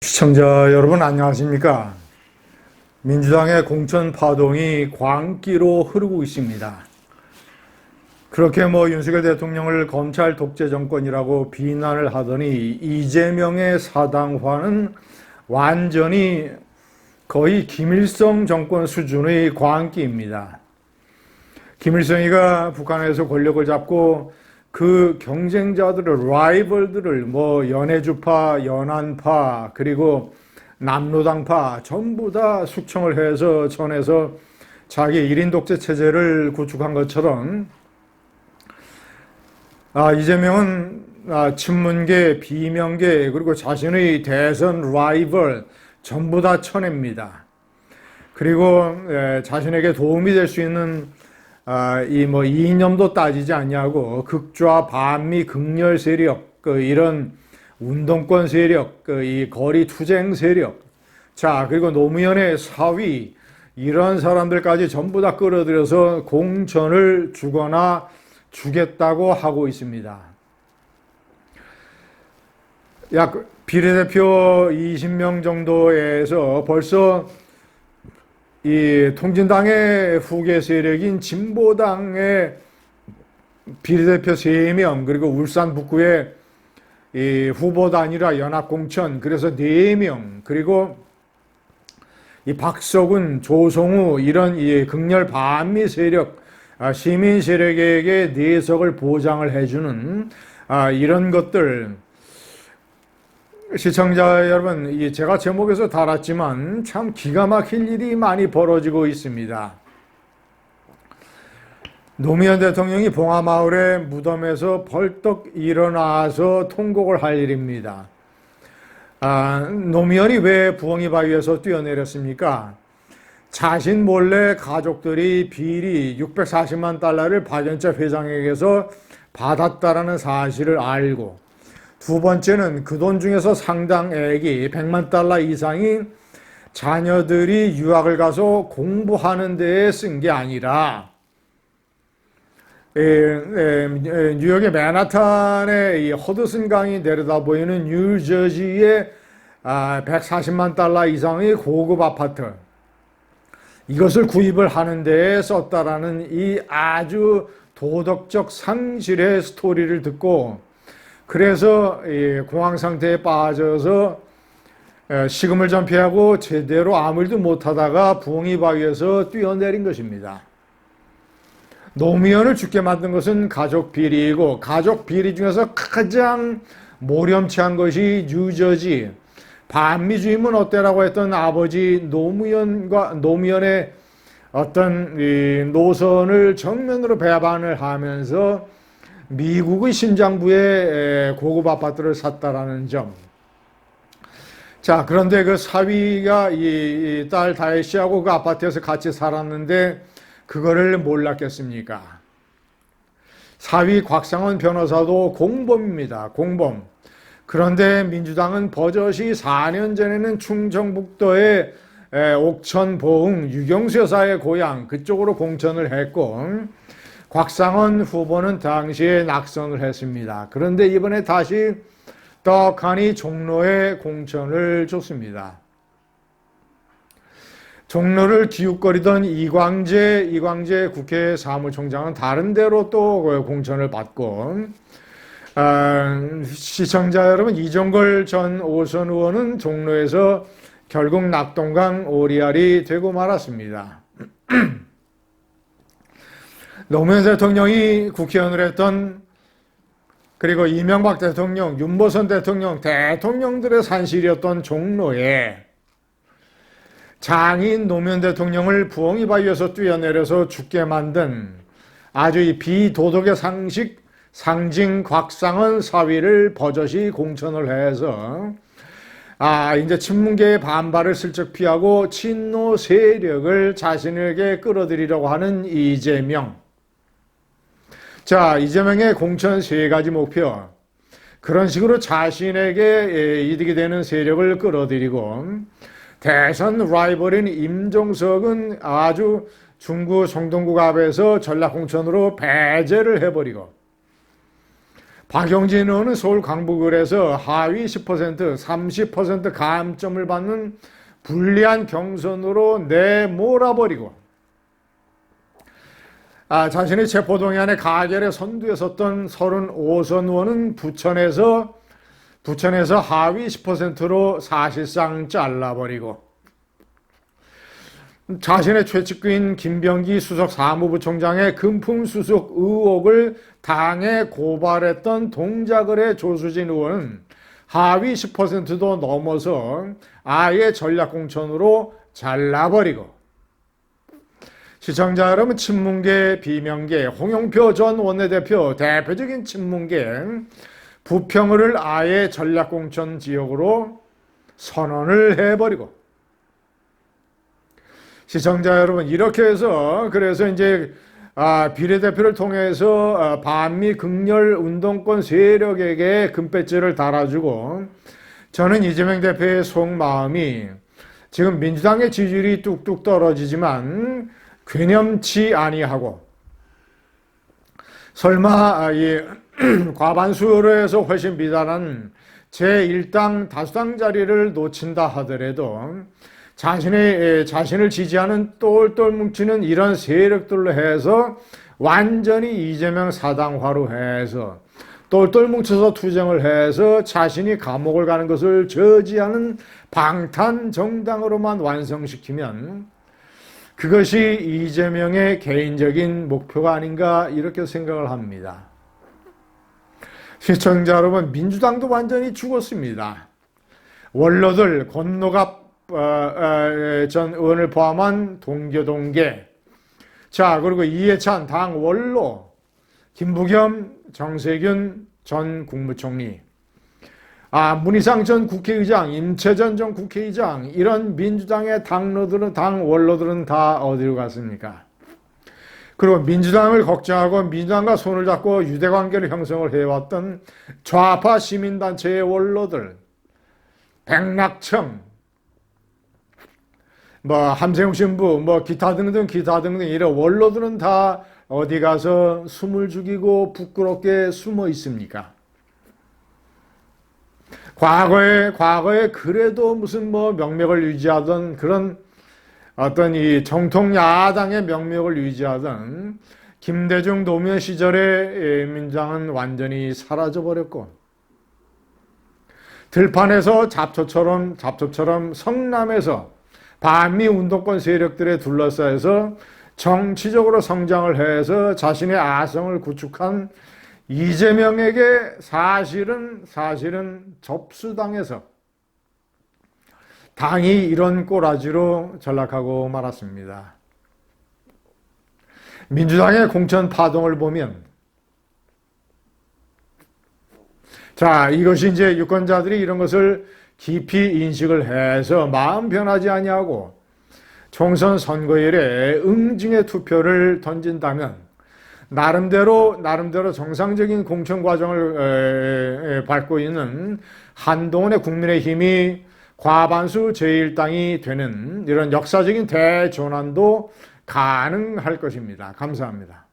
시청자 여러분 안녕하십니까? 민주당의 공천 파동이 광기로 흐르고 있습니다. 그렇게 윤석열 대통령을 검찰 독재 정권이라고 비난을 하더니 이재명의 사당화는 완전히 거의 김일성 정권 수준의 광기입니다. 김일성이가 북한에서 권력을 잡고 그 경쟁자들을, 라이벌들을 연해주파, 연안파, 그리고 남로당파 전부 다 숙청을 해서 전해서 자기 1인 독재 체제를 구축한 것처럼 이재명은 친문계, 비명계, 그리고 자신의 대선 라이벌 전부 다 쳐냅니다. 그리고 자신에게 도움이 될 수 있는 이념도 따지지 않냐고 극좌 반미 극렬 세력, 이런 운동권 세력, 이 거리 투쟁 세력, 그리고 노무현의 사위, 이런 사람들까지 전부 다 끌어들여서 공천을 주거나 주겠다고 하고 있습니다. 약 비례대표 20명 정도에서 벌써 이 통진당의 후계 세력인 진보당의 비례대표 3명, 그리고 울산 북구의 이 후보 단일화 연합공천, 그래서 4명, 그리고 이 박서군, 조성우, 이런 이 극렬 반미 세력, 시민 세력에게 내석을 보장을 해주는 이런 것들, 시청자 여러분, 제가 제목에서 달았지만 참 기가 막힐 일이 많이 벌어지고 있습니다. 노무현 대통령이 봉하마을의 무덤에서 벌떡 일어나서 통곡을 할 일입니다. 노무현이 왜 부엉이 바위에서 뛰어내렸습니까? 자신 몰래 가족들이 비리 640만 달러를 박연차 회장에게서 받았다라는 사실을 알고, 두 번째는 그 돈 중에서 상당액이 100만 달러 이상이 자녀들이 유학을 가서 공부하는 데에 쓴 게 아니라 뉴욕의 맨하탄의 이 허드슨 강이 내려다 보이는 뉴저지의 140만 달러 이상의 고급 아파트, 이것을 구입을 하는 데에 썼다라는 이 아주 도덕적 상실의 스토리를 듣고, 그래서 공황 상태에 빠져서 식음을 전폐하고 제대로 아무 일도 못하다가 부엉이 바위에서 뛰어내린 것입니다. 노무현을 죽게 만든 것은 가족 비리이고, 가족 비리 중에서 가장 모렴치한 것이 뉴저지 반미주의면 어때라고 했던 아버지 노무현의 어떤 이 노선을 정면으로 배반을 하면서 미국의 심장부에 고급 아파트를 샀다라는 점. 그런데 그 사위가 이 딸 다혜 씨하고 그 아파트에서 같이 살았는데 그거를 몰랐겠습니까? 사위 곽상원 변호사도 공범입니다. 공범. 그런데 민주당은 버젓이 4년 전에는 충청북도의 옥천, 보흥, 유경수 여사의 고향 그쪽으로 공천을 했고, 곽상원 후보는 당시에 낙선을 했습니다. 그런데 이번에 다시 떡하니 종로에 공천을 줬습니다. 종로를 기웃거리던 이광재 국회 사무총장은 다른 데로 또 공천을 받고, 시청자 여러분, 이종걸 전 오선 의원은 종로에서 결국 낙동강 오리알이 되고 말았습니다. 노무현 대통령이 국회의원을 했던, 그리고 이명박 대통령, 윤보선 대통령, 대통령들의 산실이었던 종로에 장인 노무현 대통령을 부엉이 바위에서 뛰어내려서 죽게 만든 아주 이 비도덕의 상징 곽상원 사위를 버젓이 공천을 해서 이제 친문계의 반발을 슬쩍 피하고 친노 세력을 자신에게 끌어들이려고 하는 이재명. 이재명의 공천 3가지 목표. 그런 식으로 자신에게 이득이 되는 세력을 끌어들이고, 대선 라이벌인 임종석은 아주 중구 성동구 갑에서 전략공천으로 배제를 해버리고, 박용진 의원은 서울 강북을에서 하위 10%, 30% 감점을 받는 불리한 경선으로 내몰아버리고 자신의 체포동의안의 가결에 선두에 섰던 35선 의원은 부천에서 하위 10%로 사실상 잘라버리고 자신의 최측구인 김병기 수석 사무부총장의 금품 수수 의혹을 당에 고발했던 동작을의 조수진 의원은 하위 10%도 넘어서 아예 전략공천으로 잘라버리고 시청자 여러분, 친문계, 비명계, 홍영표 전 원내대표 대표적인 친문계 부평을 아예 전략공천 지역으로 선언을 해버리고 시청자 여러분, 이렇게 해서 그래서 이제 비례대표를 통해서 반미 극렬 운동권 세력에게 금배지를 달아주고 저는 이재명 대표의 속마음이 지금 민주당의 지지율이 뚝뚝 떨어지지만 괴념치 아니하고 설마 이 과반수로 해서 훨씬 비단한 제1당 다수당 자리를 놓친다 하더라도 자신을 지지하는 똘똘 뭉치는 이런 세력들로 해서 완전히 이재명 사당화로 해서 똘똘 뭉쳐서 투쟁을 해서 자신이 감옥을 가는 것을 저지하는 방탄 정당으로만 완성시키면 그것이 이재명의 개인적인 목표가 아닌가 이렇게 생각을 합니다. 시청자 여러분, 민주당도 완전히 죽었습니다. 원로들 권노갑 전 의원을 포함한 동계 자 그리고 이해찬 당 원로 김부겸 정세균 전 국무총리 문희상 전 국회의장 임채전 전 국회의장 이런 민주당의 당 원로들은 다 어디로 갔습니까? 그리고 민주당을 걱정하고 민주당과 손을 잡고 유대관계를 형성을 해왔던 좌파 시민단체의 원로들 백낙청 함세웅 신부 기타 등등 이런 원로들은 다 어디 가서 숨을 죽이고 부끄럽게 숨어 있습니까? 과거에 그래도 무슨 명맥을 유지하던 그런 어떤 이 정통 야당의 명맥을 유지하던 김대중 노무현 시절의 민주당은 완전히 사라져버렸고 들판에서 잡초처럼 성남에서 반미 운동권 세력들에 둘러싸여서 정치적으로 성장을 해서 자신의 아성을 구축한 이재명에게 사실은 접수당해서 당이 이런 꼬라지로 전락하고 말았습니다. 민주당의 공천 파동을 보면 이것이 이제 유권자들이 이런 것을 깊이 인식을 해서 마음 변하지 아니하고 총선 선거일에 응징의 투표를 던진다면 나름대로 정상적인 공천 과정을 밟고 있는 한동훈의 국민의힘이 과반수 제1당이 되는 이런 역사적인 대전환도 가능할 것입니다. 감사합니다.